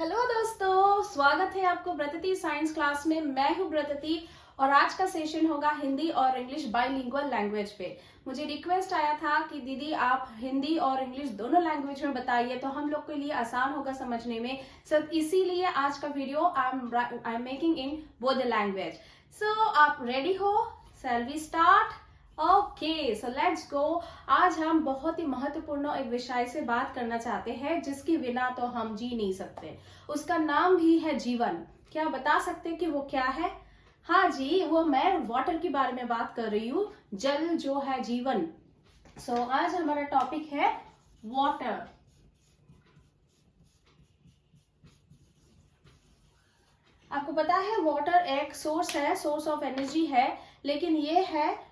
Hello दोस्तों, स्वागत है आपको ब्रतती साइंस क्लास में। मैं हूं ब्रतती और आज का सेशन होगा हिंदी और इंग्लिश बाइलिंगुअल लैंग्वेज पे। मुझे रिक्वेस्ट आया था कि दीदी आप हिंदी और इंग्लिश दोनों लैंग्वेज में बताइए तो हम लोग के लिए आसान होगा समझने में। सब इसीलिए आज का video I am making in both the language. So आप रेडी हो? Shall we start? Okay, so let's go. आज हम बहुत ही महत्वपूर्ण एक विषय से बात करना चाहते हैं जिसके बिना तो हम जी नहीं सकते। उसका नाम भी है जीवन। क्या बता सकते हैं कि वो क्या है? हाँ जी, वो मैं वाटर के बारे में बात कर रही हूँ। जल जो है जीवन। सो आज हमारा टॉपिक है वाटर। आपको पता है वाटर एक सोर्स है, सोर्स ऑफ एनर्जी है, लेकिन ये है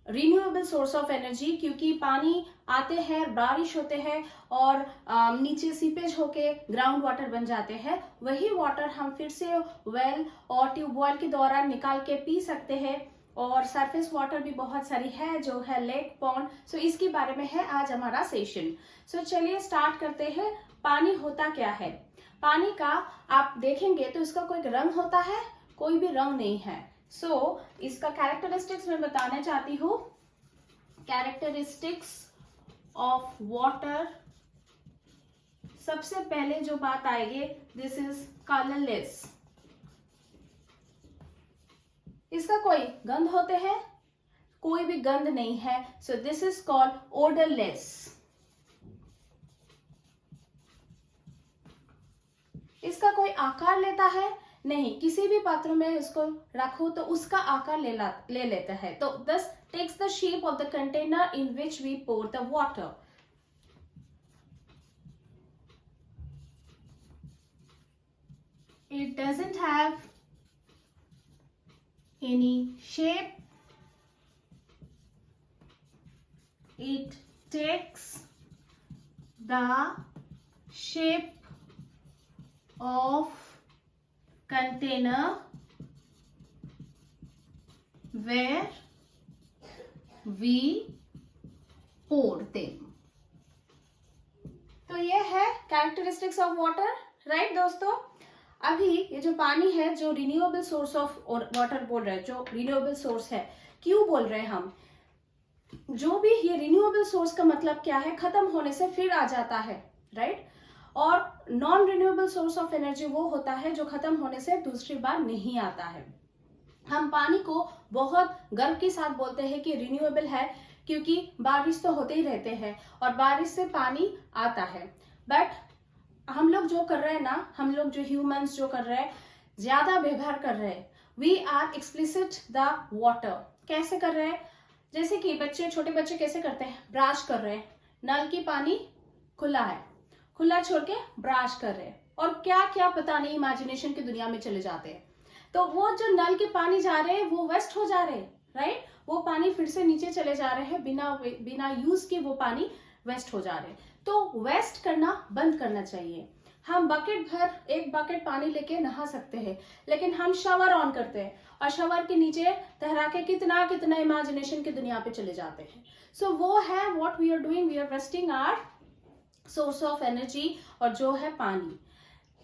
रिन्यूएबल सोर्स ऑफ एनर्जी, क्योंकि पानी आते हैं, बारिश होते हैं और नीचे सीपेज होके ग्राउंड वाटर बन जाते हैं। वही वाटर हम फिर से वेल और ट्यूबवेल के द्वारा निकाल के पी सकते हैं। और सरफेस वाटर भी बहुत सारी है जो है लेक, पॉन्ड। सो इसके बारे में है आज हमारा सेशन। सो चलिए स्टार्ट करते हैं। पानी होता क्या है? पानी का आप देखेंगे तो इसका कोई रंग होता है? कोई भी रंग नहीं है। सो इसका कैरेक्टरिस्टिक्स मैं बताना चाहती हूँ। कैरेक्टरिस्टिक्स ऑफ वाटर, सबसे पहले जो बात आएगी, दिस इज कलरलेस। इसका कोई गंध होते हैं? कोई भी गंध नहीं है। So this is called odourless. इसका कोई आकार लेता है? नहीं, किसी भी पात्र में इसको रखो तो उसका आकार ले लेता है। तो this takes the shape of the container in which we pour the water. It doesn't have any shape. It takes the shape of container where we pour them. तो ये है कैरेक्टरिस्टिक्स ऑफ वाटर, राइट दोस्तों। अभी ये जो पानी है, जो रिन्यूएबल सोर्स ऑफ वाटर बोल रहे हैं, जो रिन्यूएबल सोर्स है, क्यों बोल रहे हैं हम? जो भी ये रिन्यूएबल सोर्स का मतलब क्या है? खत्म होने से फिर आ जाता है, राइट। और non renewable source of energy वो होता है जो खत्म होने से दूसरी बार नहीं आता है। हम पानी को बहुत गर्व के साथ बोलते हैं कि रिन्यूएबल है, क्योंकि बारिश तो होते ही रहते हैं और बारिश से पानी आता है। बट हम लोग जो कर रहे हैं ना, हम लोग जो ह्यूमंस जो कर रहे हैं, ज्यादा व्यवहार कर रहे हैं। We are explicit the water. कैसे कर रहे हैं? जैसे कि बच्चे, छोटे बच्चे कैसे करते हैं? ब्रश कर रहे हैं, नल की पानी खुला है, खुला छोड़ के ब्रश कर रहे हैं, और क्या क्या पता नहीं इमेजिनेशन की दुनिया में चले जाते हैं। तो वो जो नल के पानी जा रहे हैं वो वेस्ट हो जा रहे हैं, राइट। वो पानी फिर से नीचे चले जा रहे हैं, बिना यूज के वो पानी वेस्ट हो जा रहे हैं। तो वेस्ट करना बंद करना चाहिए। हम एक बकेट पानी लेके नहा सकते हैं, लेकिन हम शावर ऑन करते हैं और शावर के नीचे तैरा के कितना कितना इमेजिनेशन की दुनिया पे चले जाते हैं। सो वो है what we are doing, we are wasting our source of energy, और जो है पानी।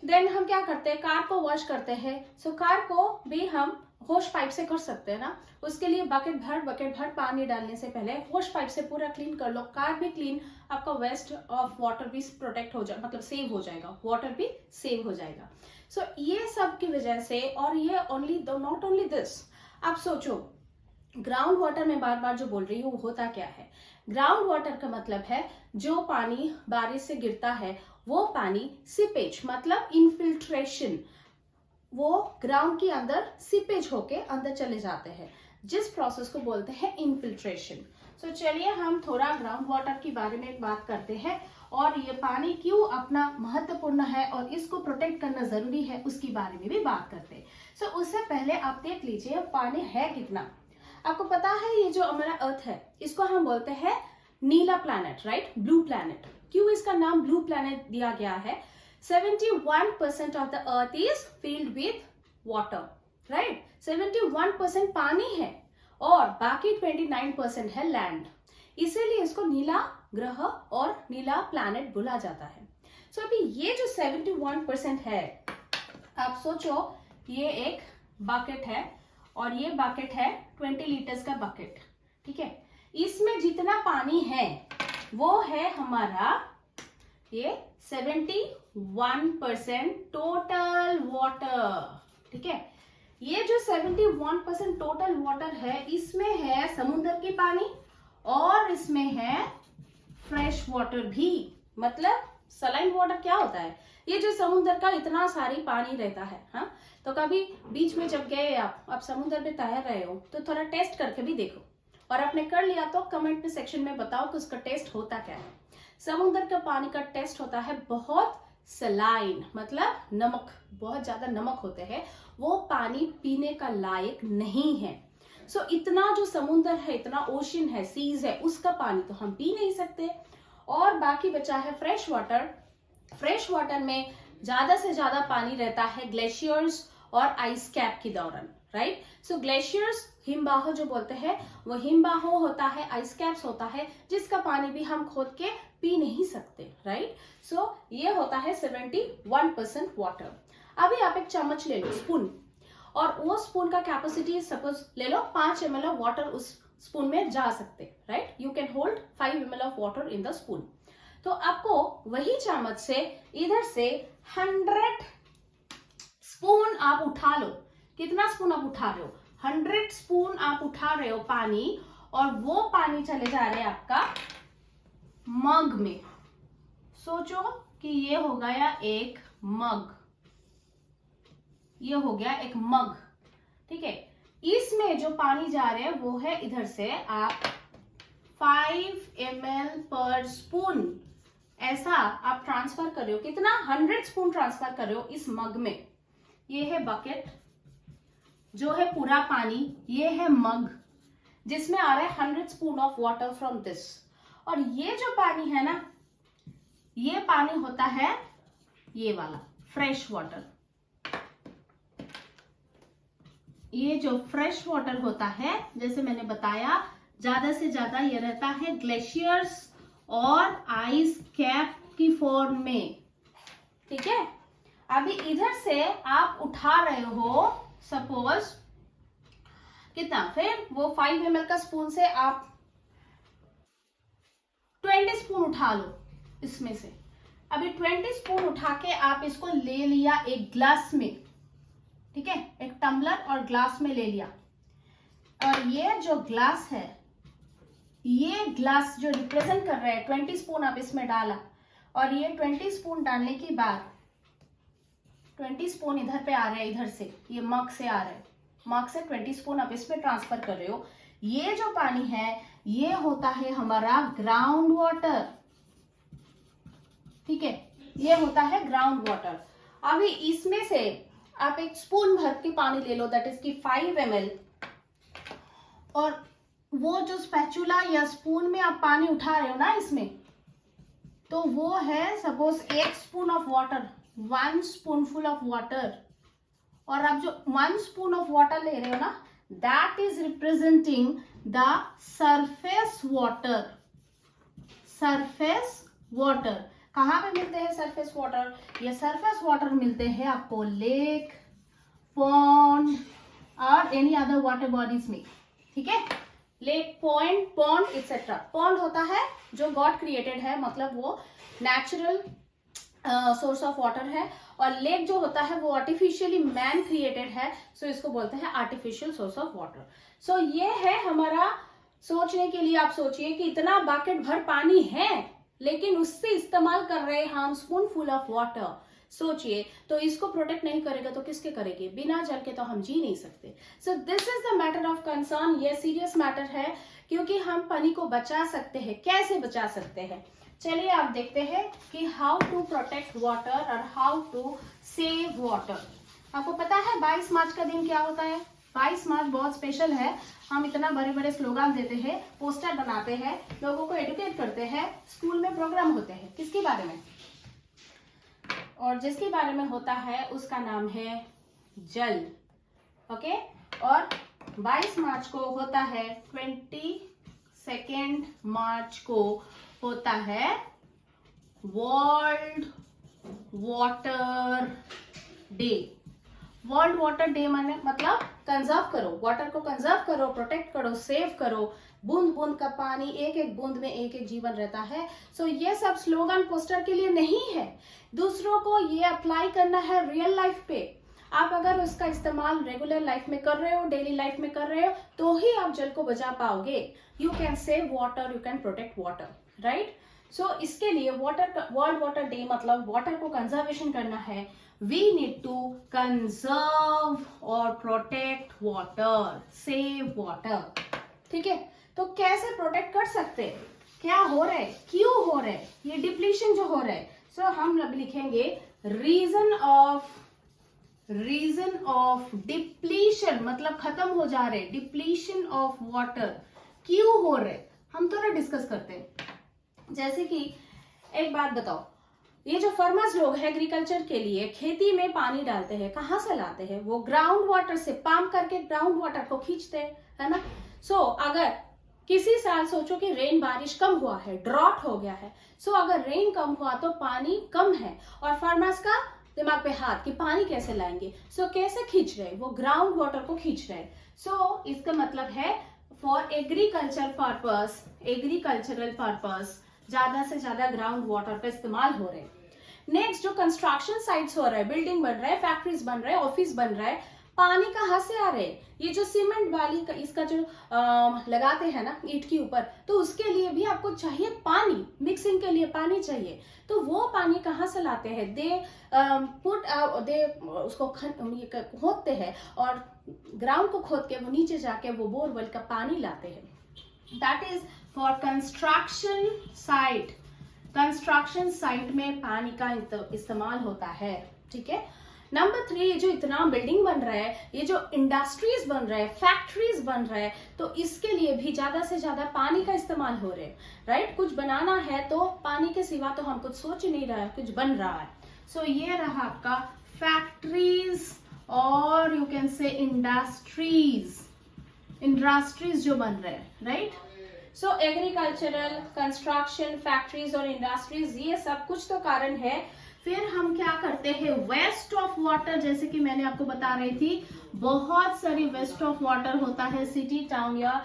देन हम क्या करते हैं? कार को वॉश करते हैं। सो कार को भी हम होश पाइप से कर सकते हैं ना। उसके लिए बकेट भर पानी डालने से पहले होश पाइप से पूरा क्लीन कर लो। कार भी क्लीन, आपका वेस्ट ऑफ वाटर भी प्रोटेक्ट हो जाए, मतलब सेव हो जाएगा, वाटर भी सेव हो जाएगा। सो ये सब की वजह से, और ये नॉट ओनली दिस, आप सोचो ग्राउंड वाटर में बार बार जो बोल रही हूँ होता क्या है? ग्राउंड वाटर का मतलब है जो पानी बारिश से गिरता है वो पानी सीपेज, मतलब इनफिल्ट्रेशन, वो ग्राउंड के अंदर सीपेज होके अंदर चले जाते हैं, जिस प्रोसेस को बोलते हैं इनफिल्ट्रेशन। सो चलिए हम थोड़ा ग्राउंड वाटर के बारे में बात करते हैं, और ये पानी क्यों अपना महत्वपूर्ण है और इसको प्रोटेक्ट करना जरूरी है उसके बारे में भी बात करते हैं। सो उससे पहले आप देख लीजिए पानी है कितना। आपको पता है ये जो हमारा अर्थ है, इसको हम बोलते हैं नीला प्लैनेट, राइट, ब्लू प्लैनेट। क्यों इसका नाम ब्लू प्लैनेट दिया गया है? 71% of the earth is filled with water, right. 71% पानी है और बाकी 29% है लैंड। इसीलिए इसको नीला ग्रह और नीला प्लैनेट बोला जाता है। सो अभी ये जो 71% है, आप सोचो ये एक बकेट है और ये बकेट है 20 लीटर्स का बकेट, ठीक है। इसमें जितना पानी है वो है हमारा ये 71% टोटल वाटर, ठीक है। ये जो 71% टोटल वाटर है, इसमें है समुद्र की पानी और इसमें है फ्रेश वाटर भी। मतलब सलाइन वाटर क्या होता है, ये जो समुद्र का इतना सारी पानी रहता है, हाँ। तो कभी बीच में जब गए आप समुद्र में तैर रहे हो तो थोड़ा टेस्ट करके भी देखो, और आपने कर लिया तो कमेंट सेक्शन में बताओ कि उसका टेस्ट होता क्या है। समुद्र का पानी का टेस्ट होता है बहुत सलाइन, मतलब नमक, बहुत ज्यादा नमक होते हैं, वो पानी पीने का लायक नहीं है। सो इतना जो समुद्र है, इतना ओशन है, सीज है, उसका पानी तो हम पी नहीं सकते। और बाकी बचा है फ्रेश वाटर। फ्रेश वाटर में ज्यादा से ज्यादा पानी रहता है ग्लेशियर्स और आइस कैप के दौरान, राइट। सो ग्लेशियर्स, हिमबाह जो बोलते हैं, वो हिमबाह होता है, आइस कैप्स होता है, जिसका पानी भी हम खोद के पी नहीं सकते, राइट। सो ये होता है 71% वाटर। अभी आप एक चम्मच ले लो, स्पून, और वो स्पून का कैपेसिटी सपोज ले लो 5 ml ऑफ वाटर उस स्पून में जा सकते, right. You can hold 5 ml of water in the spoon. तो आपको वही चम्मच से इधर से 100 स्पून आप उठा लो। कितना स्पून आप उठा रहे हो? 100 स्पून आप उठा रहे हो पानी, और वो पानी चले जा रहे हैं आपका मग में। सोचो कि ये हो गया एक मग, ये हो गया एक मग, ठीक है। इसमें जो पानी जा रहे हैं वो है इधर से आप 5 ml पर स्पून, ऐसा आप ट्रांसफर कर रहे हो। कितना? 100 स्पून ट्रांसफर कर रहे हो इस मग में। ये है बकेट जो है पूरा पानी, ये है मग जिसमें आ रहा है 100 spoon of water from this. और ये जो पानी है ना, ये पानी होता है ये वाला फ्रेश वाटर। ये जो फ्रेश वाटर होता है, जैसे मैंने बताया, ज्यादा से ज्यादा ये रहता है ग्लेशियर्स और आइस कैप की फॉर्म में, ठीक है। अभी इधर से आप उठा रहे हो सपोज कितना, फिर वो 5 ml का स्पून से आप 20 स्पून उठा लो इसमें से। अभी 20 स्पून उठा के आप इसको ले लिया एक ग्लास में, ठीक है, एक टम्बलर और ग्लास में ले लिया। और ये जो ग्लास है, ये ग्लास जो रिप्रेजेंट कर रहा है 20 स्पून आप इसमें डाला, और ये 20 स्पून डालने के बाद 20 स्पून इधर पे आ रहा है, इधर से ये मग से आ रहा है, मग से 20 स्पून आप इसमें ट्रांसफर कर रहे हो। ये जो पानी है ये होता है हमारा ग्राउंड वाटर, ठीक है, ये होता है ग्राउंड वाटर। अभी इसमें से आप एक स्पून भर के पानी ले लो, दैट इज की 5 ml, और वो जो स्पैचुला या स्पून में आप पानी उठा रहे हो ना इसमें, तो वो है suppose 1 spoon of water, 1 spoonful of water. और आप जो 1 स्पून ऑफ वाटर ले रहे हो ना, that is representing the surface water. Surface water कहाँ पे मिलते हैं? सरफेस वाटर, ये सरफेस वाटर मिलते हैं आपको लेक, पॉन्ड और एनी अदर वाटर बॉडीज में, ठीक है। Lake, pond etcetera. पॉन्ड होता है जो गॉड क्रिएटेड है, मतलब वो नेचुरल सोर्स ऑफ वाटर है, और लेक जो होता है वो आर्टिफिशियली मैन क्रिएटेड है, सो इसको बोलते हैं आर्टिफिशियल सोर्स ऑफ वाटर। सो ये है हमारा सोचने के लिए। आप सोचिए कि इतना बकेट भर पानी है, लेकिन उससे इस्तेमाल कर रहे हैं हम स्पून फुल ऑफ वाटर। सोचिए, तो इसको प्रोटेक्ट नहीं करेगा तो किसके करेंगे? बिना जल के तो हम जी नहीं सकते। सो this is the matter of concern. ये सीरियस मैटर है, क्योंकि हम पानी को बचा सकते हैं। कैसे बचा सकते हैं? चलिए आप देखते हैं कि हाउ टू प्रोटेक्ट वाटर और हाउ टू सेव वाटर। आपको पता है 22 मार्च का दिन क्या होता है? 22 मार्च बहुत स्पेशल है। हम इतना बड़े बड़े स्लोगन देते हैं, पोस्टर बनाते हैं, लोगों को एडुकेट करते हैं, स्कूल में प्रोग्राम होते हैं। किसके बारे में? और जिसके बारे में होता है उसका नाम है जल, ओके। और 22 मार्च को होता है, 22 मार्च को होता है world water day. World water day माने मतलब कंजर्व करो, वाटर को कंजर्व करो, प्रोटेक्ट करो, सेव करो। बूंद बूंद का पानी, एक एक बूंद में एक एक जीवन रहता है। सो ये सब स्लोगन पोस्टर के लिए नहीं है, दूसरों को ये अप्लाई करना है रियल लाइफ पे। आप अगर उसका इस्तेमाल रेगुलर लाइफ में कर रहे हो, डेली लाइफ में कर रहे हो, तो ही आप जल को बचा पाओगे। You can save water, you can protect water, right. So इसके लिए वाटर, वर्ल्ड वाटर डे मतलब वाटर को कंजर्वेशन करना है। We need to conserve or protect water, save water, ठीक है। तो कैसे प्रोटेक्ट कर सकते हैं, क्या हो रहा है, क्यों हो रहा है, ये डिप्लीशन जो हो रहा है। सो हम अब लिखेंगे रीजन ऑफ डिप्लीशन, मतलब खत्म हो जा रहे, डिप्लीशन ऑफ वाटर क्यों हो रहे, हम थोड़ा डिस्कस करते हैं। जैसे कि एक बात बताओ, ये जो फार्मर्स लोग हैं एग्रीकल्चर के लिए खेती में पानी डालते हैं, कहाँ से लाते हैं, वो ग्राउंड वाटर से पंप करके ग्राउंड वाटर को खींचते हैं, है ना। सो अगर किसी साल सोचो कि रेन, बारिश कम हुआ है, ड्रॉट हो गया है, सो अगर रेन कम हुआ तो पानी कम है और फार्मर्स का दिमाग पे हाथ कि पानी कैसे लाएंगे। सो कैसे खींच रहे, वो ग्राउंड वाटर को खींच रहे। सो इसका मतलब है फॉर एग्रीकल्चरल पर्पस ज्यादा से ज्यादा ग्राउंड वाटर का इस्तेमाल हो रहे हैं। नेक्स्ट, जो कंस्ट्रक्शन साइट्स हो रहा है, बिल्डिंग बन रहा है, फैक्ट्रीज बन रहे हैं, ऑफिस बन रहा है, पानी कहाँ से आ रहे हैं, ये जो सीमेंट वाली का इसका जो लगाते हैं ना ईंट के ऊपर, तो उसके लिए भी आपको चाहिए पानी, मिक्सिंग के लिए पानी चाहिए। तो वो पानी कहाँ से लाते हैं, दे उसको खोदते हैं और ग्राउंड को खोद के वो नीचे जाके वो बोरवेल का पानी लाते हैं। That is for construction site. Construction site में पानी का इस्तेमाल होता है, ठीक है। नंबर 3, जो इतना बिल्डिंग बन रहा है, ये जो इंडस्ट्रीज बन रहा है, फैक्ट्रीज बन रहा है, तो इसके लिए भी ज्यादा से ज्यादा पानी का इस्तेमाल हो रहा है, राइट। कुछ बनाना है तो पानी के सिवा तो हम कुछ सोच ही नहीं रहा है, कुछ बन रहा है। सो ये रहा आपका फैक्ट्रीज और यू कैन से इंडस्ट्रीज जो बन रहे हैं, राइट। सो एग्रीकल्चरल, कंस्ट्रक्शन, फैक्ट्रीज और इंडस्ट्रीज, ये सब कुछ तो कारण है। फिर हम क्या करते हैं, वेस्ट ऑफ वाटर, जैसे कि मैंने आपको बता रही थी, बहुत सारी वेस्ट ऑफ वाटर होता है सिटी, टाउन या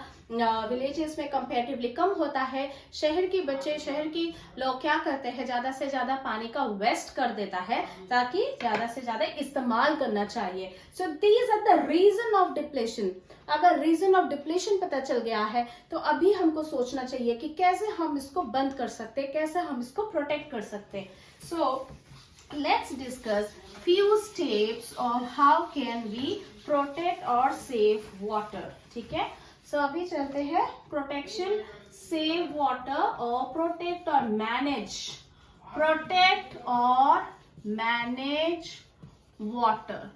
विलेजेस में कंपैरेटिवली कम होता है। शहर की बच्चे, शहर की लोग क्या करते हैं, ज्यादा से ज्यादा पानी का वेस्ट कर देता है ताकि ज्यादा से ज्यादा इस्तेमाल करना चाहिए। So these are the reason of depletion. अगर रीजन ऑफ डिप्लेशन पता चल गया है तो अभी हमको सोचना चाहिए कि कैसे हम इसको बंद कर सकते हैं, कैसे हम इसको प्रोटेक्ट कर सकते हैं। सो let's discuss few steps of how can we protect or save water, ठीक है। सो अभी चलते हैं प्रोटेक्शन, सेव वाटर और प्रोटेक्ट और मैनेज, प्रोटेक्ट और मैनेज वाटर,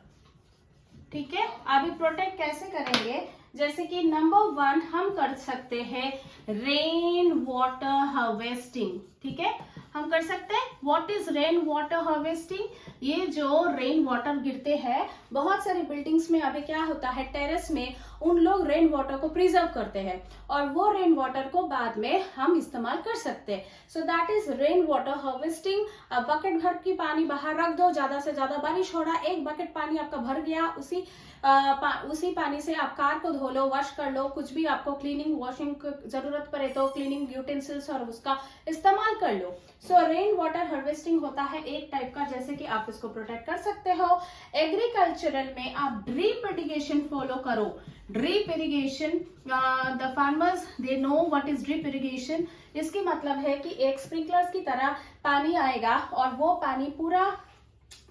ठीक है। अभी प्रोटेक्ट कैसे करेंगे, जैसे कि नंबर 1 हम कर सकते हैं रेन वाटर हार्वेस्टिंग, ठीक है। हम कर सकते हैं। What is rain water harvesting, ये जो रेन वाटर गिरते हैं, बहुत सारी बिल्डिंग्स में अभी क्या होता है, टेरेस में उन लोग रेन वाटर को प्रिजर्व करते हैं और वो रेन वाटर को बाद में हम इस्तेमाल कर सकते हैं। So that is rain water harvesting. Bucket भर की पानी बाहर रख दो, ज्यादा से ज्यादा बारिश हो रहा है, एक बकेट पानी आपका भर गया, उसी पानी से आप कार को धो लो, वॉश कर लो, कुछ भी आपको क्लीनिंग वॉशिंग की जरूरत पड़े तो क्लीनिंग यूटेंसिल्स और उसका इस्तेमाल कर लो। सो रेन वाटर हार्वेस्टिंग होता है एक टाइप का, जैसे कि आप इसको प्रोटेक्ट कर सकते हो। एग्रीकल्चरल में आप ड्रिप इरिगेशन फॉलो करो। Drip irrigation, the farmers they know what is drip irrigation. इसकी मतलब है कि एक स्प्रिंकलर्स की तरह पानी आएगा और वो पानी पूरा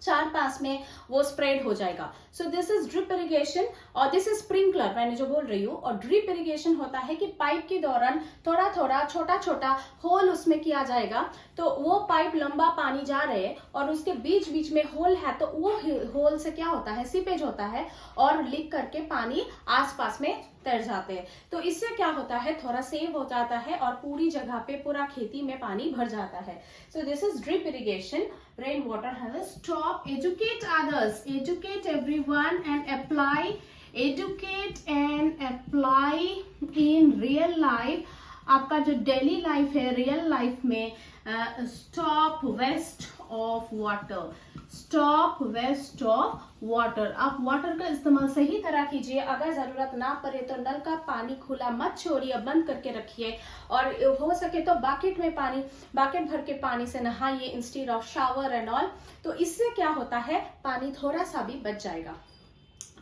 चार पास में वो स्प्रेड हो जाएगा। सो दिस इज ड्रिप इरिगेशन और दिस इज स्प्रिंकलर, मैंने जो बोल रही हूँ। और ड्रिप इरिगेशन होता है कि पाइप के दौरान थोड़ा थोड़ा छोटा छोटा होल उसमें किया जाएगा, तो वो पाइप लंबा पानी जा रहे हैं और उसके बीच बीच में होल है, तो वो होल से क्या होता है, सीपेज होता है और लीक करके पानी आसपास में तैर जाते हैं। तो इससे क्या होता है, थोड़ा सेव हो जाता है और पूरी जगह पे पूरा खेती में पानी भर जाता है। So this is drip irrigation, rain water harvest. Stop, educate others, educate everyone and apply, educate and apply in real life. आपका जो डेली लाइफ है, रियल लाइफ में stop waste of water, stop waste of water. आप water का इस्तेमाल सही तरह कीजिए, अगर जरूरत ना पड़े तो नल का पानी खुला मत छोड़िए, बंद करके रखिए, और हो सके तो बाकेट भर के पानी से नहाइए instead of shower and all. तो इससे क्या होता है, पानी थोड़ा सा भी बच जाएगा,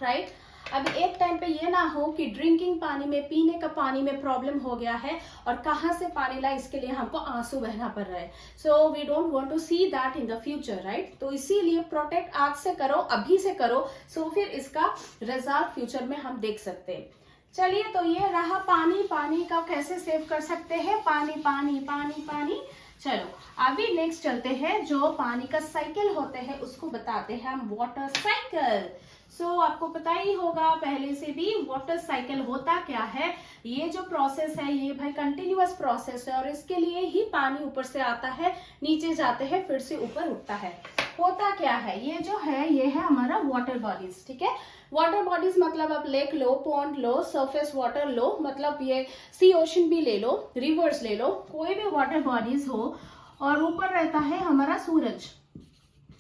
राइट। अब एक टाइम पे ये ना हो कि ड्रिंकिंग पानी में, पीने का पानी में प्रॉब्लम हो गया है और कहाँ से पानी लाए इसके लिए हमको आंसू बहना पड़ रहा है। So we don't want to see that in the future, right. तो इसीलिए प्रोटेक्ट आज से करो, अभी से करो, सो फिर इसका रिजल्ट फ्यूचर में हम देख सकते हैं। चलिए, तो ये रहा पानी। पानी का कैसे सेव कर सकते हैं, पानी पानी पानी पानी। चलो अभी नेक्स्ट चलते हैं, जो पानी का साइकिल होते हैं उसको बताते हैं हम, वाटर साइकिल। सो आपको पता ही होगा पहले से भी वाटर साइकिल होता क्या है। ये जो प्रोसेस है ये भाई कंटिन्यूअस प्रोसेस है, और इसके लिए ही पानी ऊपर से आता है, नीचे जाते हैं, फिर से ऊपर उठता है। होता क्या है, ये जो है ये है हमारा वाटर बॉडीज, ठीक है। वाटर बॉडीज मतलब आप लेक लो, पॉन्ड लो, सरफेस वाटर लो, मतलब ये सी ओशन भी ले लो, रिवर्स ले लो, कोई भी वाटर बॉडीज हो। और ऊपर रहता है हमारा सूरज,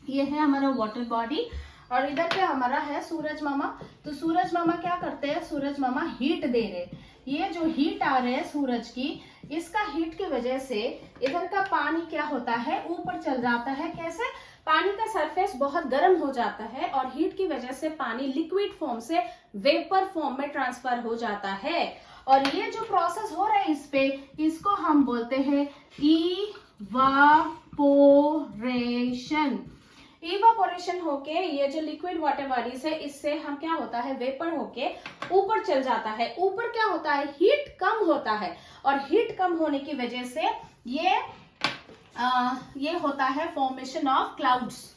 ये है हमारा वाटर बॉडी, और इधर पे हमारा है सूरज मामा। तो सूरज मामा क्या करते हैं, सूरज मामा हीट दे रहे, ये जो हीट आ रहे हैं सूरज की, इसका हीट की वजह से इधर का पानी क्या होता है, ऊपर चल जाता है। कैसे, पानी का सरफेस बहुत गर्म हो जाता है और हीट की वजह से पानी लिक्विड फॉर्म से वेपर फॉर्म में ट्रांसफर हो जाता है। और ये जो प्रोसेस हो रहा है इस पे, इसको हम बोलते हैं इवापोरेशन। इवापोरेशन होके ये जो लिक्विड वाटर बॉडीज है, इससे हम क्या होता है, वेपर होके ऊपर चल जाता है। ऊपर क्या होता है, हीट कम होता है, और हीट कम होने की वजह से ये होता है फॉर्मेशन ऑफ क्लाउड्स।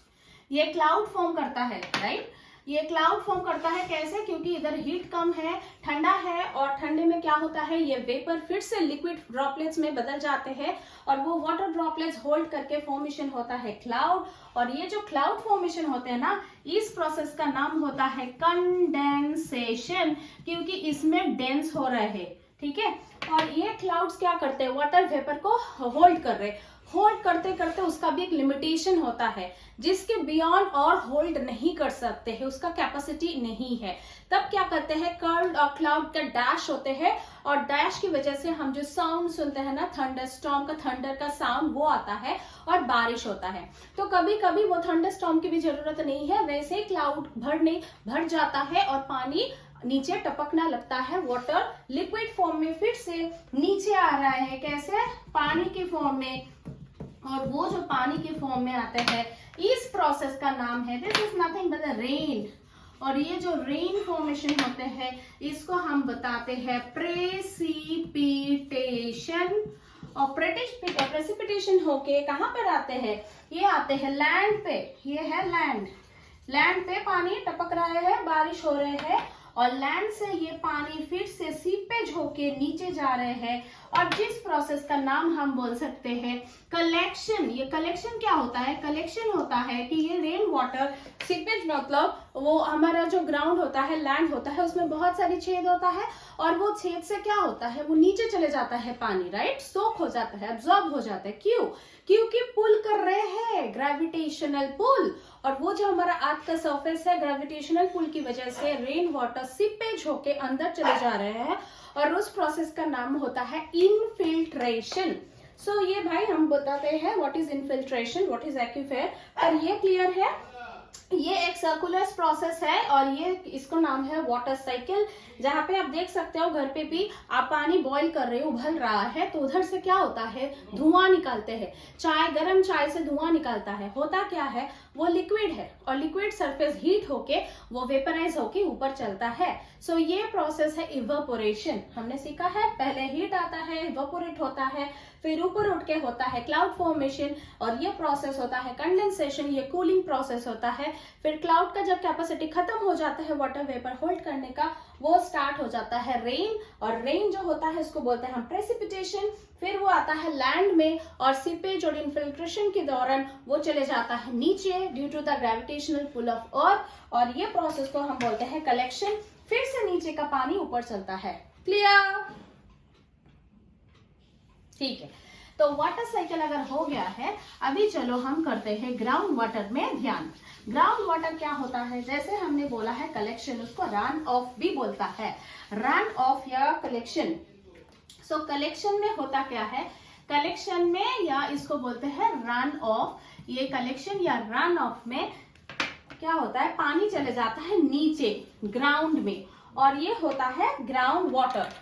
ये क्लाउड फॉर्म करता है, राइट। ये क्लाउड फॉर्म करता है कैसे, क्योंकि इधर हीट कम है, ठंडा है, और ठंडे में क्या होता है, ये वेपर फिर से लिक्विड ड्रॉपलेट्स में बदल जाते हैं, और वो वाटर ड्रॉपलेट्स होल्ड करके फॉर्मेशन होता है क्लाउड। और ये जो क्लाउड फॉर्मेशन होते हैं ना, इस प्रोसेस का नाम होता है कंडेंसेशन, क्योंकि इसमें डेंस हो रहे हैं, ठीक है। और ये क्लाउड्स क्या करते हैं, वाटर वेपर को होल्ड कर रहे, होल्ड करते करते उसका भी एक लिमिटेशन होता है, जिसके बियॉन्ड और होल्ड नहीं कर सकते हैं, उसका कैपेसिटी नहीं है। तब क्या करते हैं, कर्ल्ड और क्लाउड का डैश होते हैं, और डैश की वजह से हम जो साउंड सुनते हैं ना, थंडर स्टॉर्म का, थंडर का साउंड वो आता है, और बारिश होता है। तो कभी कभी वो थंडर स्टॉर्म की भी जरूरत नहीं है, वैसे ही क्लाउड भर जाता है और पानी नीचे टपकना लगता है। वाटर लिक्विड फॉर्म में फिर से नीचे आ रहा है, कैसे, पानी के फॉर्म में, और वो जो पानी के फॉर्म में आते हैं, इस प्रोसेस का नाम है, this is nothing but rain. और ये जो रेन फॉर्मेशन होते हैं, इसको हम बताते हैं प्रेसिपिटेशन। और प्रेसिपिटेशन होके कहाँ पर आते हैं, ये आते हैं लैंड पे, ये है लैंड। लैंड पे पानी टपक रहा है, बारिश हो रहे हैं, और लैंड से ये पानी फिर से सीपेज होके नीचे जा रहे हैं, और जिस प्रोसेस का नाम हम बोल सकते हैं कलेक्शन। ये कलेक्शन क्या होता है, कलेक्शन होता है कि ये रेन वाटर, सीपेज मतलब वो हमारा जो ग्राउंड होता है, लैंड होता है, उसमें बहुत सारी छेद होता है, और वो छेद से क्या होता है, वो नीचे चले जाता है पानी, राइट, सोक हो जाता है, एब्जॉर्ब हो जाता है। क्यों, क्योंकि पुल कर रहे हैं, ग्रेविटेशनल पुल। और वो जो हमारा अर्थ का सरफेस है, ग्रेविटेशनल पुल की वजह से रेन वाटर सीपेज होके अंदर चले जा रहे हैं, और उस प्रोसेस का नाम होता है इनफिल्ट्रेशन। सो ये भाई हम बताते हैं what is infiltration, what is aquifer, और ये क्लियर है। ये एक सर्कुलर प्रोसेस है, और ये इसको नाम है वाटर साइकिल। जहाँ पे आप देख सकते हो घर पे भी आप पानी बॉईल कर रहे हो, उबल रहा है, तो उधर से क्या होता है, धुआं निकालते हैं। चाय, गर्म चाय से धुआं निकलता है, होता क्या है, वो लिक्विड है, और लिक्विड सरफेस हीट होके वो वेपराइज होके ऊपर चलता है। सो ये प्रोसेस है इवेपोरेशन। हमने सीखा है, पहले हीट आता है, इवेपोरेट होता है, फिर ऊपर उठ के होता है क्लाउड फॉर्मेशन, और ये प्रोसेस होता है कंडेंसेशन, ये कूलिंग प्रोसेस होता है। फिर क्लाउड का जब कैपेसिटी खत्म हो जाता है वाटर वेपर होल्ड करने का, वो स्टार्ट हो जाता है रेन, और रेन जो होता है उसको बोलते हैं हम प्रेसिपिटेशन। फिर वो आता है लैंड में, और सीपेज और इन्फिल्ट्रेशन के दौरान वो चले जाता है नीचे due to the gravitational pull of Earth, और ये प्रोसेस को हम बोलते हैं कलेक्शन। फिर से नीचे का पानी ऊपर चलता है। क्लियर, ठीक है। तो वाटर साइकिल अगर हो गया है, अभी चलो हम करते हैं ग्राउंड वाटर में ध्यान। ग्राउंड वाटर क्या होता है, जैसे हमने बोला है कलेक्शन, उसको रन ऑफ भी बोलता है, रन ऑफ या कलेक्शन। सो कलेक्शन में होता क्या है, कलेक्शन में या इसको बोलते हैं रन ऑफ, ये कलेक्शन या रन ऑफ में क्या होता है, पानी चले जाता है नीचे ग्राउंड में, और ये होता है ग्राउंड वाटर।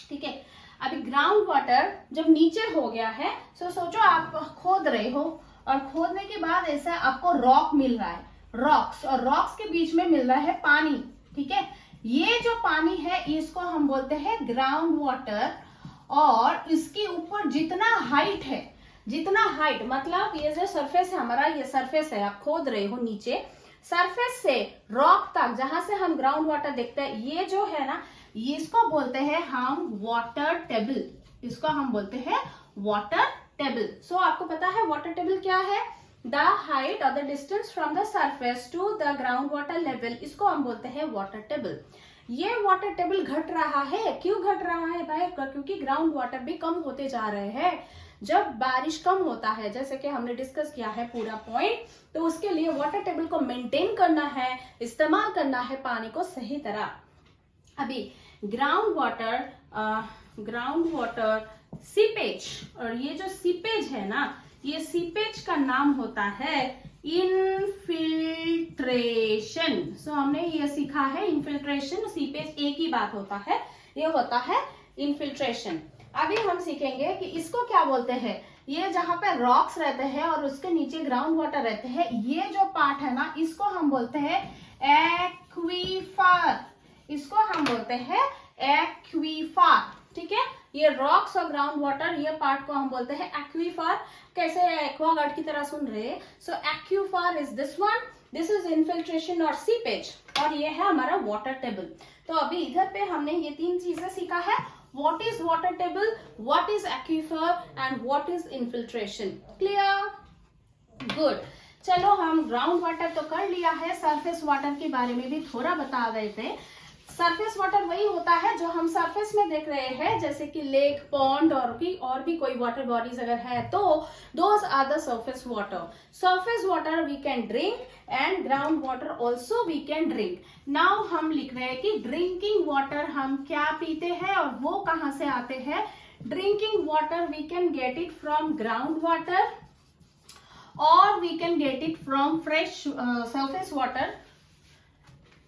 ठीक है, अभी ग्राउंड वाटर जब नीचे हो गया है, तो सोचो आप खोद रहे हो और खोदने के बाद ऐसा आपको रॉक मिल रहा है, रॉक्स, और रॉक्स के बीच में मिल रहा है पानी। ठीक है, ये जो पानी है इसको हम बोलते हैं ग्राउंड वाटर, और इसके ऊपर जितना हाइट है, जितना हाइट मतलब ये जो सरफेस है हमारा, ये सरफेस है, आप खोद रहे हो नीचे, सरफेस से रॉक तक जहां से हम ग्राउंड वाटर देखते हैं, ये जो है ना, इसको बोलते हैं हम वाटर टेबल, इसको हम बोलते हैं वाटर टेबल। सो आपको पता है वाटर टेबल क्या है, द हाइट और the distance from the surface to the ground water level, इसको हम बोलते हैं वाटर टेबल। ये वाटर टेबल घट रहा है, क्यों घट रहा है भाई, क्योंकि ग्राउंड वाटर भी कम होते जा रहे हैं। जब बारिश कम होता है, जैसे कि हमने डिस्कस किया है पूरा पॉइंट, तो उसके लिए वाटर टेबल को मेंटेन करना है, इस्तेमाल करना है पानी को सही तरह। अभी ग्राउंड वाटर सीपेज, और ये जो सीपेज है ना, ये सीपेज का नाम होता है इनफिल्ट्रेशन। सो हमने ये सीखा है इनफिल्ट्रेशन, सीपेज एक ही बात होता है, ये होता है इनफिल्ट्रेशन। अभी हम सीखेंगे कि इसको क्या बोलते हैं, ये जहां पे रॉक्स रहते हैं और उसके नीचे ग्राउंड वाटर रहते हैं, ये जो पार्ट है ना, इसको हम बोलते हैं एक्वीफर, इसको हम बोलते हैं एक्वीफर। ठीक है, ये रॉक्स और ग्राउंड वाटर, ये पार्ट को हम बोलते हैं एक्वीफर। कैसे एक्वागार्ड की तरह सुन रहे, so aquifer is this one, this is infiltration और सीपेज, और ये है हमारा वाटर टेबल। तो अभी इधर पे हमने ये तीन चीजें सीखा है, what is water table, what is aquifer and what is infiltration. Clear? Good. चलो हम ग्राउंड वाटर तो कर लिया है, सरफेस वाटर के बारे में भी थोड़ा बता रहे थे। सरफेस वाटर वही होता है जो हम सरफेस में देख रहे हैं, जैसे कि लेक, पॉन्ड और भी कोई वाटर बॉडीज अगर है तो those are the surface water. Surface water we can drink and ground water also we can drink. Now हम लिख रहे हैं कि ड्रिंकिंग वाटर हम क्या पीते हैं और वो कहाँ से आते हैं। Drinking water we can get it from ground water और we can get it from fresh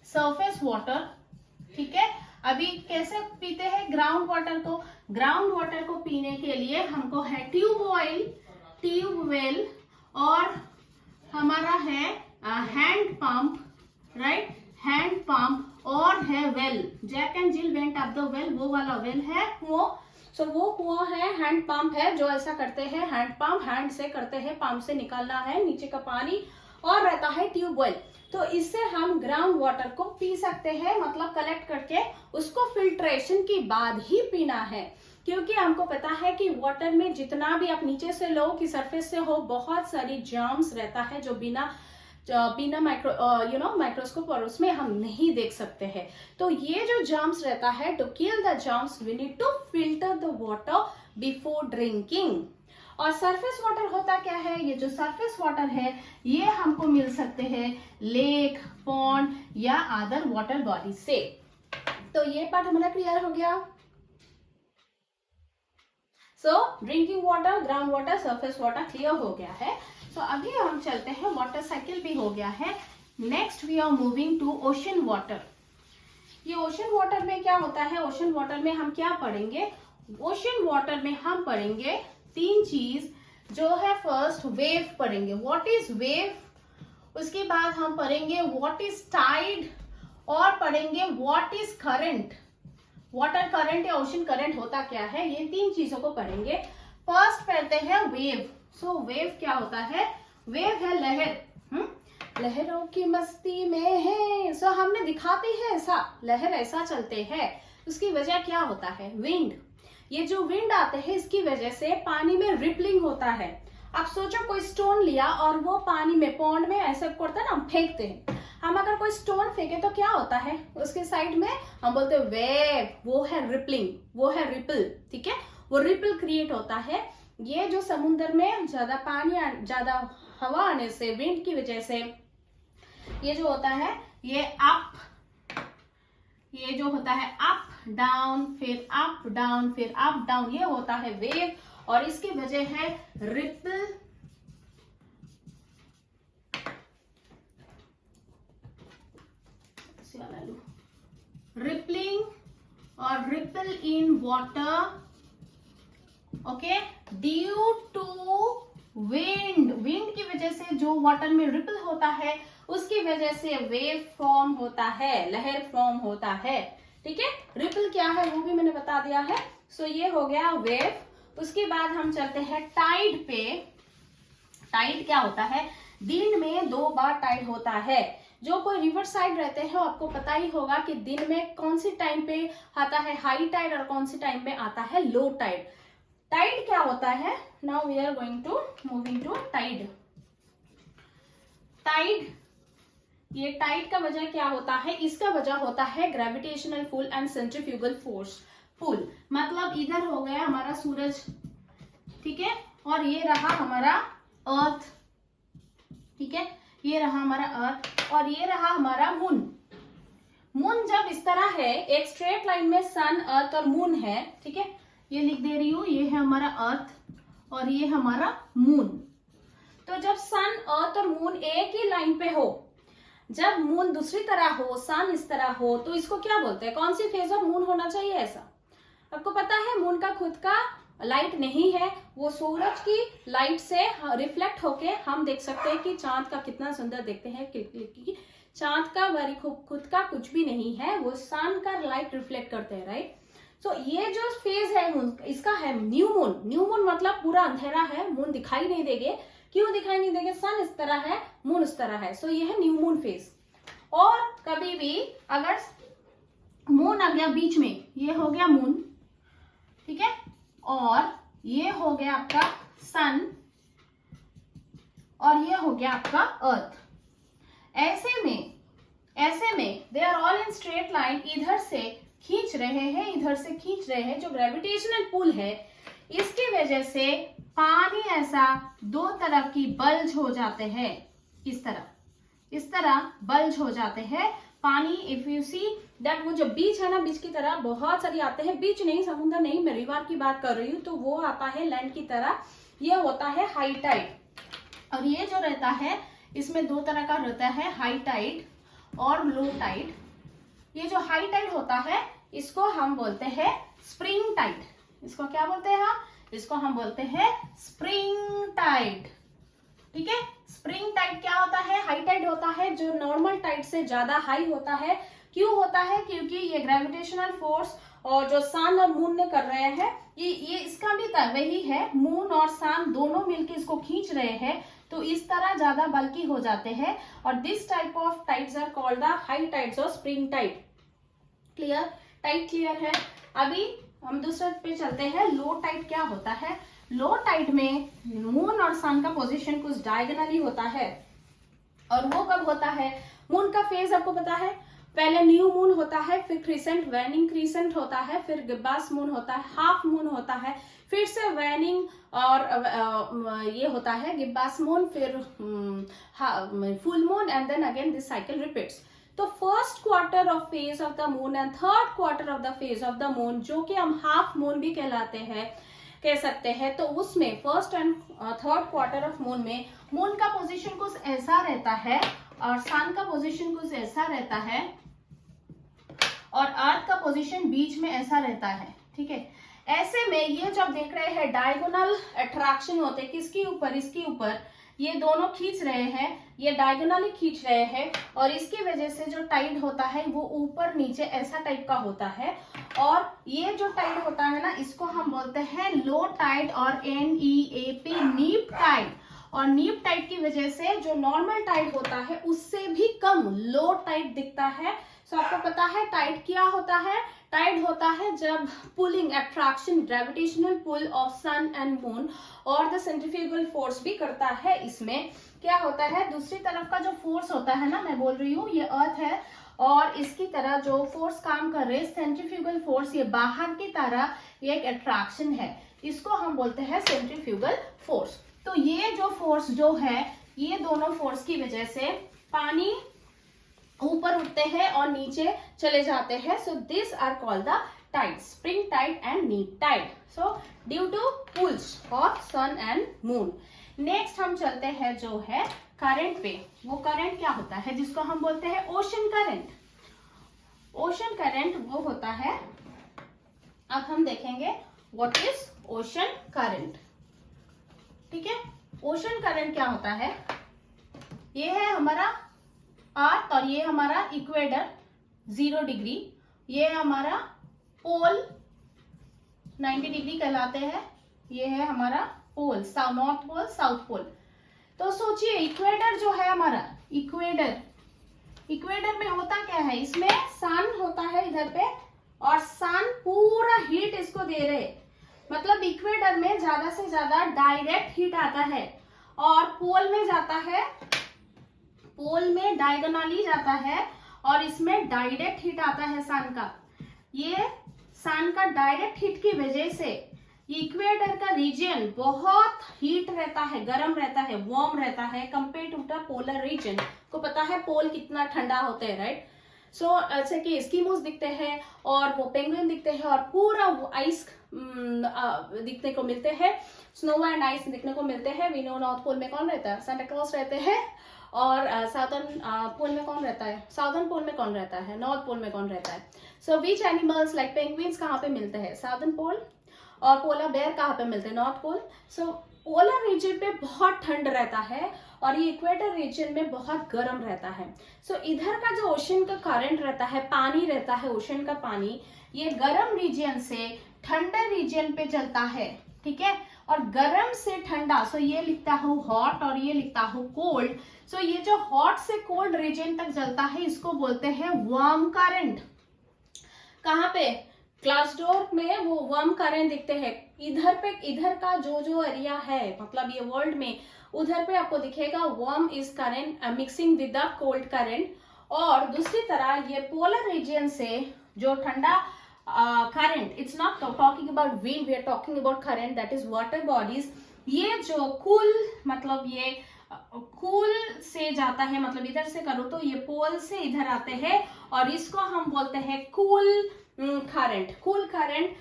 surface water. ठीक है, अभी कैसे पीते हैं ग्राउंड वाटर को, ग्राउंड वाटर को पीने के लिए हमको है ट्यूबवेल और हमारा है hand pump, right, hand pump, और है well, Jack and Jill went up the well, वो वाला वेल है कुआं। सो वो कुआं है, हैंड पंप है, जो ऐसा करते हैं, हैंड पंप, हैंड से करते हैं, पंप से निकालना है नीचे का पानी, और रहता है ट्यूबवेल। तो इससे हम ग्राउंड वाटर को पी सकते हैं, मतलब कलेक्ट करके उसको फिल्ट्रेशन के बाद ही पीना है, क्योंकि हमको पता है कि वाटर में जितना भी आप नीचे से लो कि सरफेस से हो, बहुत सारी जर्म्स रहता है जो बिना माइक्रोस्कोप और उसमें हम नहीं देख सकते हैं। तो ये जो जर्म्स रहता है, to kill the germs we need to filter the water before drinking. और सरफेस वाटर होता क्या है, ये जो सरफेस वाटर है ये हमको मिल सकते हैं लेक, पॉन्ड या अदर वाटर बॉडी से। तो ये पार्ट हमारा क्लियर हो गया। सो drinking water, ground water, surface water clear हो गया है। सो अभी हम चलते हैं, वाटर साइकिल भी हो गया है। Next we are moving to ocean water. ये ओशन वाटर में क्या होता है, ओशन वाटर में हम क्या पढ़ेंगे, ओशन वाटर में हम पढ़ेंगे तीन चीज, जो है फर्स्ट वेव पढ़ेंगे, व्हाट इज वेव, उसके बाद हम पढ़ेंगे व्हाट इज टाइड, और पढ़ेंगे what is current. Water current या ओशन करंट होता क्या है, ये तीन चीजों को पढ़ेंगे। फर्स्ट पढ़ते हैं वेव। सो वेव क्या होता है, वेव है लहर, लहरों की मस्ती में है। सो हमने दिखाते हैं ऐसा, लहर ऐसा चलते हैं, उसकी वजह क्या होता है, विंड। ये जो विंड आते हैं इसकी वजह से पानी में रिपलिंग होता है। आप सोचो कोई स्टोन लिया और वो पानी में, पॉन्ड में ऐसा करता है ना, हम फेंकते हैं, हम अगर कोई स्टोन फेंके तो क्या होता है, उसके साइड में हम बोलते हैं वेव, वो है रिपलिंग, वो है रिपल। ठीक है, वो रिपल क्रिएट होता है। ये जो समुद्र में ज्यादा पानी, ज्यादा हवा आने से, विंड की वजह से ये जो होता है ये अप, ये जो होता है अप डाउन, फिर अप डाउन, फिर अप डाउन, ये होता है वेव, और इसकी वजह है रिपल, रिपलिंग और ripple in water, okay, due to wind, wind की वजह से जो वाटर में रिपल होता है उसकी वजह से वेव फॉर्म होता है, लहर फॉर्म होता है, ठीक है। रिपल क्या है वो भी मैंने बता दिया है। सो ये हो गया वेव। उसके बाद हम चलते हैं टाइड पे। टाइड क्या होता है, दिन में 2 बार टाइड होता है। जो कोई रिवर साइड रहते हैं आपको पता ही होगा कि दिन में कौन सी टाइम पे आता है हाई टाइड और कौन सी टाइम पे आता है लो टाइड। टाइड क्या होता है, now we are going to moving to tide. Tide, ये टाइड का वजह क्या होता है, इसका वजह होता है gravitational pull and centrifugal force pull. मतलब इधर हो गया हमारा सूरज, ठीक है, और ये रहा हमारा अर्थ, ठीक है, ये रहा हमारा अर्थ और ये रहा हमारा मून। मून जब इस तरह है, एक स्ट्रेट लाइन में सन, अर्थ और मून है, ठीक है, ये लिख दे रही हूं, ये है हमारा अर्थ और ये हमारा मून। तो जब सन, अर्थ और मून एक ही लाइन पे हो, जब मून दूसरी तरह हो, सन इस तरह हो, तो इसको क्या बोलते हैं, कौन सी फेज ऑफ मून होना चाहिए ऐसा आपको पता है। मून का खुद का लाइट नहीं है, वो सूरज की लाइट से रिफ्लेक्ट होके हम देख सकते हैं कि चांद का कितना सुंदर देखते हैं, कि चांद का वरी खुद का कुछ भी नहीं है, वो सन का लाइट रिफ्लेक्ट करते हैं, राइट। तो ये जो फेज है मून, इसका है न्यू मून। न्यू मून मतलब पूरा अंधेरा है, मून दिखाई नहीं देंगे। क्यों दिखाई नहीं देंगे, सन इस तरह है, मून इस तरह है, सो ये है न्यू मून फेज। और कभी भी अगर मून आ गया बीच में, ये हो गया मून, ठीक है, और ये हो गया आपका सन और ये हो गया आपका अर्थ। ऐसे में they are all in straight line, इधर से खींच रहे हैं, इधर से खींच रहे हैं। जो ग्रेविटेशनल पुल है इसकी वजह से पानी ऐसा 2 तरफ की बल्ज हो जाते हैं, इस तरह बल्ज हो जाते हैं पानी। इफ यू सी दैट, वो जो बीच है ना, बीच की तरह बहुत सारी आते हैं, बीच नहीं, समुद्र नहीं, मैं रिवर की बात कर रही हूँ, तो वो आता है लैंड की तरह, ये होता है हाई टाइड। और ये जो रहता है इसमें 2 तरह का रहता है, हाई टाइड और लो टाइड। ये जो हाई टाइड होता है इसको हम बोलते हैं स्प्रिंग टाइड। इसको क्या बोलते हैं हम, इसको हम बोलते हैं स्प्रिंग टाइड, ठीक है। स्प्रिंग टाइड क्या होता है, हाई टाइड होता है जो नॉर्मल टाइड से ज्यादा हाई होता है। क्यों होता है, क्योंकि ये ग्रेविटेशनल फोर्स और जो सन और मून ने कर रहे हैं, ये इसका भी वही है, मून और सन दोनों मिलकर इसको खींच रहे हैं, तो इस तरह ज्यादा बल्कि हो जाते हैं। और this type of tides are called the high tides और spring tide. Clear, tide clear है। अभी हम दूसरे पे चलते हैं, लो टाइड क्या होता है। लो टाइड में मून और सन का पोजीशन कुछ डायगोनली होता है। और वो कब होता है, मून का फेज आपको पता है, पहले न्यू मून होता है, फिर क्रिसेंट, वैनिंग क्रिसेंट होता है, फिर गिब्बास मून होता है, हाफ मून होता है, फिर से वैनिंग और ये होता है गिब्बास मून, फिर full moon, and then again this cycle repeats. तो first quarter of phase of the moon and third quarter of the phase of the moon, जो कि हम हाफ मून भी कहलाते हैं, कह सकते हैं, तो उसमें first and third quarter of moon में मून का पोजीशन कुछ ऐसा रहता है और सन का पोजीशन कुछ ऐसा रहता है और अर्थ का पोजीशन बीच में ऐसा रहता है, ठीक है। ऐसे में ये जब देख रहे हैं डायगोनल अट्रैक्शन होते हैं, किसके ऊपर, इसके ऊपर, ये दोनों खींच रहे हैं, ये डायगोनली खींच रहे हैं, और इसकी वजह से जो टाइड होता है वो ऊपर नीचे ऐसा टाइप का होता है। और ये जो टाइड होता है ना, इसको हम बोलते हैं लो टाइड और NEAP, नीप टाइड। और नीप टाइड की वजह से जो नॉर्मल टाइड होता है उससे भी कम लो टाइड दिखता है। सो आपको पता है टाइड क्या होता है, टाइड होता है जब pulling attraction, gravitational pull of sun and moon और द सेंट्रीफ्यूगल फोर्स भी करता है। इसमें क्या होता है, दूसरी तरफ का जो फोर्स होता है ना, मैं बोल रही हूँ ये अर्थ है, और इसकी तरह जो फोर्स काम कर रहे हैं सेंट्रीफ्यूगल फोर्स, ये बाहर की तरह ये एक अट्रैक्शन है। इसको हम बोलते हैं सेंट्रीफ्यूगल फोर्स। तो ये जो फोर्स जो है, ये दोनों फोर्स की वजह से पानी ऊपर उठते हैं और नीचे चले जाते हैं। So this are called the tide, spring tide and neap tide. So due to pulls of sun and moon. Next हम चलते हैं जो है करंट पे। वो करंट क्या होता है जिसको हम बोलते हैं ओशन करंट। ओशन करंट वो होता है, अब हम देखेंगे व्हाट इज ओशन करंट। ठीक है, ओशन करंट क्या होता है, ये है हमारा अर्थ और ये हमारा इक्वेटर 0 डिग्री, ये हमारा पोल 90 डिग्री कहलाते हैं, ये है हमारा पोल, नॉर्थ पोल साउथ पोल। तो सोचिए इक्वेटर जो है हमारा, इक्वेटर में होता क्या है, इसमें सन होता है इधर पे और सन पूरा हीट इसको दे रहे, मतलब इक्वेटर में ज्यादा से ज्यादा डायरेक्ट हीट आता है और पोल में जाता है, पोल में डायगोनली जाता है और इसमें डायरेक्ट हीट आता है सन का। ये सन का डायरेक्ट हीट की वजह से इक्वेटर का रीजन बहुत हीट रहता है, गर्म रहता है, वार्म रहता है compare to the polar region. को पता है पोल कितना ठंडा होते हैं, राइट। सो ऐसे कि एस्किमोस दिखते हैं और वो पेंगुइन दिखते हैं और पूरा आइस दिखने को मिलते हैं, स्नो एंड आइस दिखने को मिलते हैं। वी नो नॉर्थ पोल में कौन रहता है, सांता क्लॉज रहते हैं। और साउदर्न पोल में कौन रहता है, साउदर्न पोल में कौन रहता है, नॉर्थ पोल में कौन रहता है। सो विच एनिमल्स लाइक पेंगुइन्स कहाँ पे मिलते हैं, साउदर्न पोल। और पोलर बेयर कहाँ पे मिलते हैं, नॉर्थ पोल। सो पोलर रीजन पे बहुत ठंड रहता है और ये इक्वेटर रीजन में बहुत गर्म रहता है। सो इधर का जो ओशन का करंट रहता है, पानी रहता है, ओशन का पानी, ये गर्म रीजन से ठंडे रीजन पे चलता है, ठीक है। और गर्म से ठंडा, सो ये लिखता हूँ हॉट और ये लिखता हूँ कोल्ड। सो ये जो हॉट से कोल्ड रीजन तक चलता है इसको बोलते हैं वार्म करंट। कहाँ पे, ग्लास डोर में वो वार्म करंट दिखते हैं। इधर पे, इधर का जो एरिया है, मतलब ये वर्ल्ड में, उधर पे आपको दिखेगा warm is current mixing with the cold current. और दूसरी तरह ये पोलर रीजन से जो ठंडा current, it's not talking about wind, we are talking about current, that is water bodies। ये जो कूल, मतलब ये कूल से जाता है, मतलब इधर से करो तो ये पोल से इधर आते हैं और इसको हम बोलते हैं कूल करंट। कूल करंट,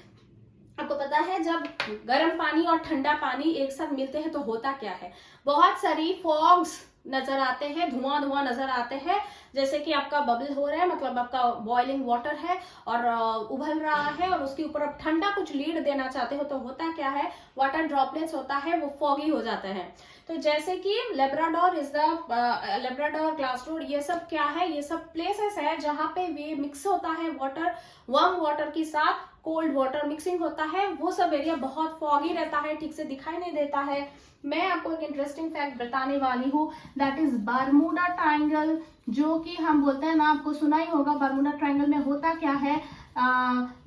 आपको पता है जब गर्म पानी और ठंडा पानी एक साथ मिलते हैं तो होता क्या है, बहुत सारी फॉग्स नजर आते हैं, धुआं नजर आते हैं, जैसे कि आपका बबल हो रहा है, मतलब आपका बॉइलिंग वाटर है और उबल रहा है और उसके ऊपर आप ठंडा कुछ लीड देना चाहते हो तो होता क्या है, वाटर ड्रॉपलेट्स होता है, वो फॉगी हो जाता है। तो जैसे कि Labrador is the Labrador, glass rod, ये सब क्या है, ये सब प्लेसेस है जहाँ पे वे मिक्स होता है वाटर, वार्म वाटर के साथ कोल्ड वाटर मिक्सिंग होता है। वो सब एरिया बहुत फॉगी रहता है, ठीक से दिखाई नहीं देता है। मैं आपको एक इंटरेस्टिंग फैक्ट बताने वाली हूँ, दैट इज बर्मुडा ट्रायंगल, जो कि हम बोलते हैं ना, आपको सुना ही होगा। बर्मुडा ट्रायंगल में होता क्या है,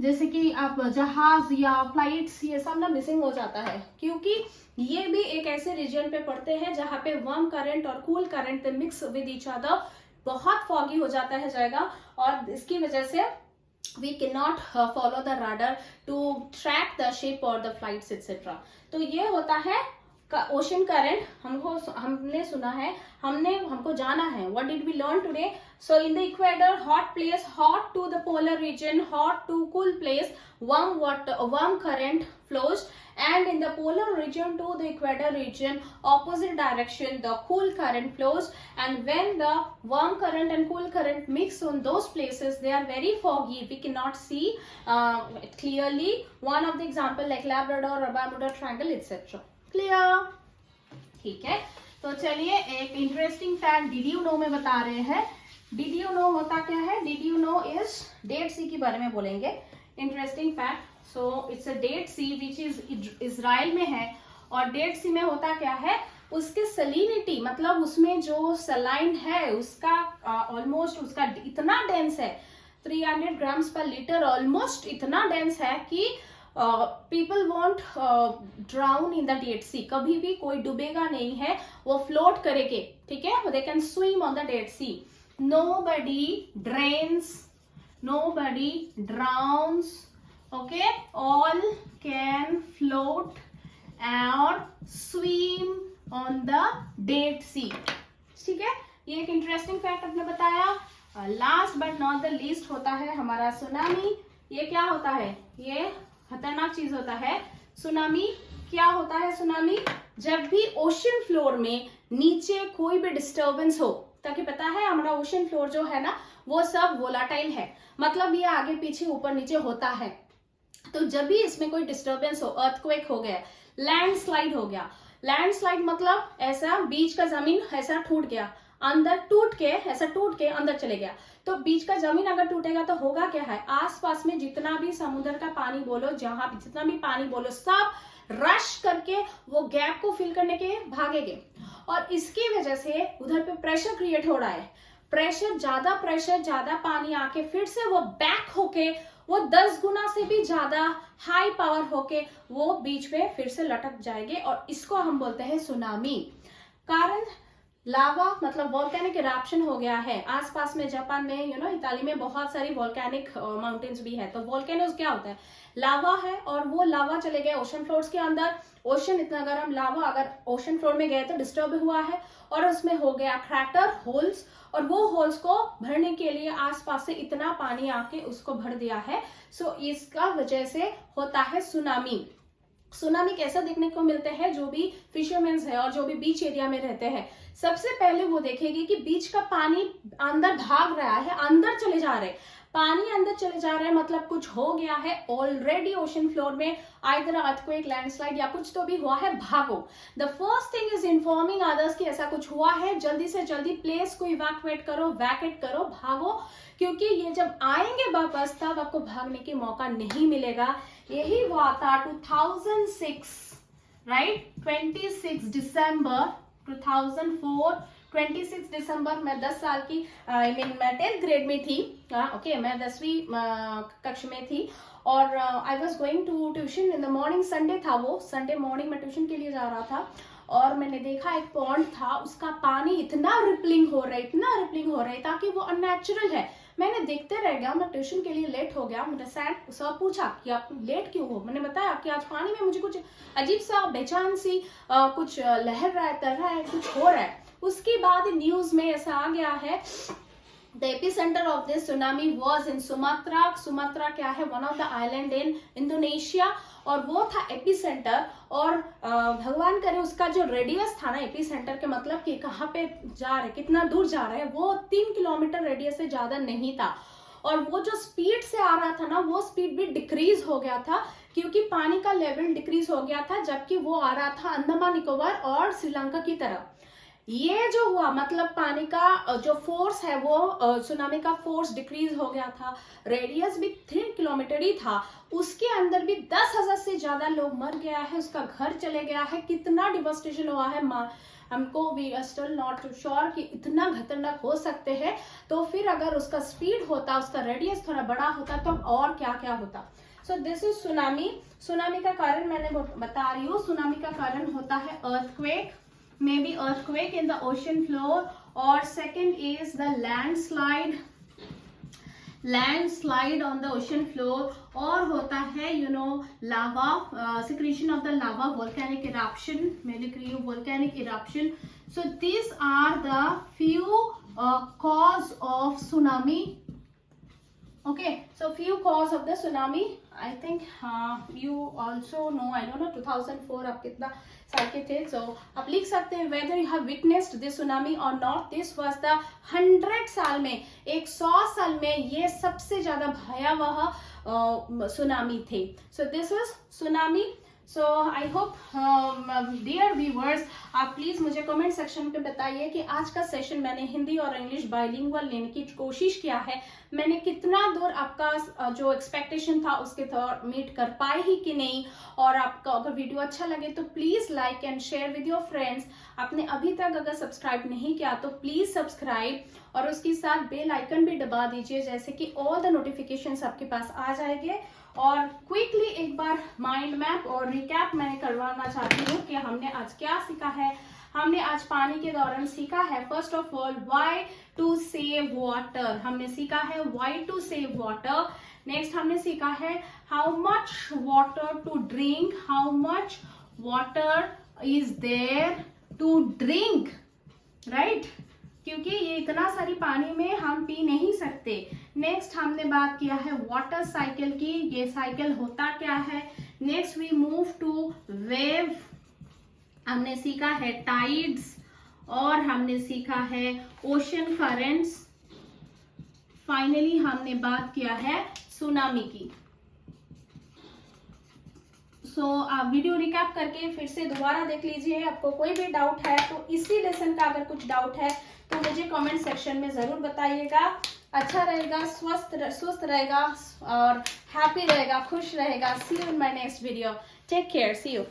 जैसे कि आप जहाज या फ्लाइट्स ये सब ना मिसिंग हो जाता है, क्योंकि ये भी एक ऐसे रीजन पे पड़ते हैं जहाँ पे वार्म करंट और cool current mix with each other, बहुत फॉगी हो जाता है जाएगा और इसकी वजह से we cannot follow the radar to track the ship or the flights etc। तो ये होता है ओशन करंट। हमने सुना है, हमको जाना है, what did we learn today? So in the equator, hot place, hot to the polar region, hot to cool place, warm current flows, and in the polar region to the equator region, opposite direction, the cool current flows, and when the warm current and cool current mix on those places, they are very foggy, we cannot see clearly। One of the example like Labrador or Bermuda Triangle etc। Clear, ठीक है। तो चलिए एक interesting fact did you no में बता रहे हैं। Did you no होता क्या है, did you know is dead sea के बारे में बोलेंगे। Interesting fact, so it's a dead sea which is Israel में है और डेड सी में होता क्या है, उसके सलिनिटी, मतलब उसमें जो सलाइन है उसका ऑलमोस्ट उसका इतना डेंस है, 300 ग्राम्स पर लीटर, ऑलमोस्ट इतना डेंस है कि people won't drown in the dead sea, कभी भी कोई डूबेगा नहीं है, वो फ्लोट करेंगे, ठीक है, they can swim on the dead Sea. nobody drains, nobody drowns, okay, all can float और swim on the dead Sea. ठीक है, ये एक इंटरेस्टिंग फैक्ट आपने बताया। Last but not the least होता है हमारा सुनामी। ये क्या होता है? ये खतरनाक चीज होता है सुनामी। क्या होता है सुनामी? जब भी ओशन फ्लोर में नीचे कोई भी डिस्टर्बेंस हो, ताकि पता है हमारा ओशन फ्लोर जो है ना वो सब वोलाटाइल है, मतलब ये आगे पीछे ऊपर नीचे होता है। तो जब भी इसमें कोई डिस्टर्बेंस हो, अर्थक्वेक हो गया, लैंडस्लाइड हो गया, लैंडस्लाइड मतलब ऐसा बीच का जमीन ऐसा टूट गया, अंदर टूट के ऐसा टूट के अंदर चले गया, तो बीच का जमीन अगर टूटेगा तो होगा क्या है, आसपास में जितना भी समुद्र का पानी बोलो, जहां भी जितना भी पानी बोलो, सब रश करके वो गैप को फिल करने के भागेंगे। और इसकी वजह से उधर पे प्रेशर क्रिएट हो रहा है। प्रेशर ज्यादा पानी आके फिर से वो बैक होके वो 10 गुना से भी ज्यादा हाई पावर होके वो बीच में फिर से लटक जाएंगे, और इसको हम बोलते हैं सुनामी। कारण लावा मतलब वॉल्केनिक इरप्शन हो गया है आसपास में। जापान में इताली में बहुत सारी वॉल्केनिक माउंटेन्स भी है। तो वॉल्केनोज क्या होता है? लावा है, और वो लावा चले गए ओशन फ्लोर्स के अंदर। ओशन इतना गर्म लावा अगर ओशन फ्लोर में गए तो डिस्टर्ब हुआ है, और उसमें हो गया क्रैटर होल्स, और वो होल्स को भरने के लिए आसपास से इतना पानी आके उसको भर दिया है। सो इसका वजह से होता है सुनामी। सुनामी कैसा देखने को मिलते हैं? जो भी फिशरमैन है और जो भी बीच एरिया में रहते हैं, सबसे पहले वो देखेंगे कि बीच का पानी अंदर भाग रहा है, अंदर चले जा रहे, पानी अंदर चले जा रहे हैं, मतलब कुछ हो गया है ऑलरेडी ओशन फ्लोर में, आइदर अर्थक्वेक, लैंडस्लाइड या कुछ तो भी हुआ है, भागो। The first thing is informing others कि ऐसा कुछ हुआ है, जल्दी से जल्दी प्लेस को इवैक्यूएट करो, वैकेट करो, भागो, क्योंकि ये जब आएंगे वापस तब आपको भागने के मौका नहीं मिलेगा। यही हुआ था 2006, राइट, 26 दिसंबर 2004, 26 दिसंबर। मैं 10 साल की मैं 10th ग्रेड में थी। ओके, मैं 10वीं कक्षा में थी, और I was going to tuition in the morning. Sunday था, वो संडे मॉर्निंग में ट्यूशन के लिए जा रहा था, और मैंने देखा एक पॉन्ड था, उसका पानी इतना रिपलिंग हो रहा है ताकि वो अननेचुरल है। मैंने देखते रह गया, मैं ट्यूशन के लिए लेट हो गया। मुझे सर पूछा कि आप लेट क्यों हो? मैंने बताया कि आज पानी में मुझे कुछ अजीब सा बेचैन सी कुछ लहर रहा है, तर रहा है, कुछ हो रहा है। उसके बाद न्यूज में ऐसा आ गया है, the epicentre of this tsunami was in Sumatra. Sumatra क्या है? One of the island in Indonesia, और वो था एपिसेंटर। और भगवान करे उसका जो रेडियस था ना एपिसेंटर के, मतलब कि कहाँ पे जा रहे, कितना दूर जा रहे हैं, वो 3 किलोमीटर रेडियस से ज्यादा नहीं था। और वो जो स्पीड से आ रहा था ना, वो स्पीड भी डिक्रीज हो गया था, क्योंकि पानी का लेवल डिक्रीज हो गया था, जबकि वो आ रहा था अंडमान निकोबार और श्रीलंका की तरफ। ये जो हुआ, मतलब पानी का जो फोर्स है वो सुनामी का फोर्स डिक्रीज हो गया था, रेडियस भी 3 किलोमीटर ही था, उसके अंदर भी 10,000 से ज्यादा लोग मर गया है, उसका घर चले गया है, कितना डिवास्टेशन हुआ है हमको we are still not sure कि इतना खतरनाक हो सकते हैं। तो फिर अगर उसका स्पीड होता, उसका रेडियस थोड़ा बड़ा होता तो और क्या क्या होता। सो दिस इज सुनामी। सुनामी का कारण मैंने बता रही हूँ, सुनामी का कारण होता है earthquake, maybe earthquake in the ocean floor, or second is the landslide on the ocean floor, और होता है lava, secretion of the lava, volcanic eruption, maybe volcanic eruption. So these are the few cause of tsunami. Okay, so few cause of the tsunami. I think you also know, I don't know 2004 आप कितना साल के थे, so आप लिख सकते हैं whether you have witnessed this tsunami or not. This was the 100 साल में, 100 साल में ये सबसे ज्यादा भयावह सुनामी थे। So this is tsunami. So I hope dear viewers, आप प्लीज मुझे कमेंट सेक्शन पे बताइए कि आज का सेशन मैंने हिंदी और इंग्लिश बाइलिंगुअल लेने की कोशिश किया है, मैंने कितना दूर आपका जो एक्सपेक्टेशन था उसके मीट कर पाए ही कि नहीं। और आपका अगर वीडियो अच्छा लगे तो please like and share with your friends. आपने अभी तक अगर सब्सक्राइब नहीं किया तो प्लीज सब्सक्राइब, और उसके साथ बेल आइकन भी दबा दीजिए, जैसे कि ऑल द नोटिफिकेशंस आपके पास आ जाएंगे। और क्विकली एक बार माइंड मैप और रिकैप मैंने करवाना चाहती हूँ कि हमने आज क्या सीखा है। हमने आज पानी के दौरान सीखा है first of all why to save water, हमने सीखा है why to save water. Next हमने सीखा है how much water to drink, how much water is there to drink, right, क्योंकि ये इतना सारी पानी में हम पी नहीं सकते। नेक्स्ट हमने बात किया है वाटर साइकिल की, ये साइकिल होता क्या है। Next we move to wave, हमने सीखा है टाइड्स और हमने सीखा है ओशन करंट्स। फाइनली हमने बात किया है सुनामी की। आप वीडियो रिकैप करके फिर से दोबारा देख लीजिए। आपको कोई भी डाउट है तो इसी लेसन का अगर कुछ डाउट है तो मुझे कमेंट सेक्शन में जरूर बताइएगा। अच्छा रहेगा, स्वस्थ रहेगा और हैप्पी रहेगा, खुश रहेगा। See you in my next video. Take care, see you.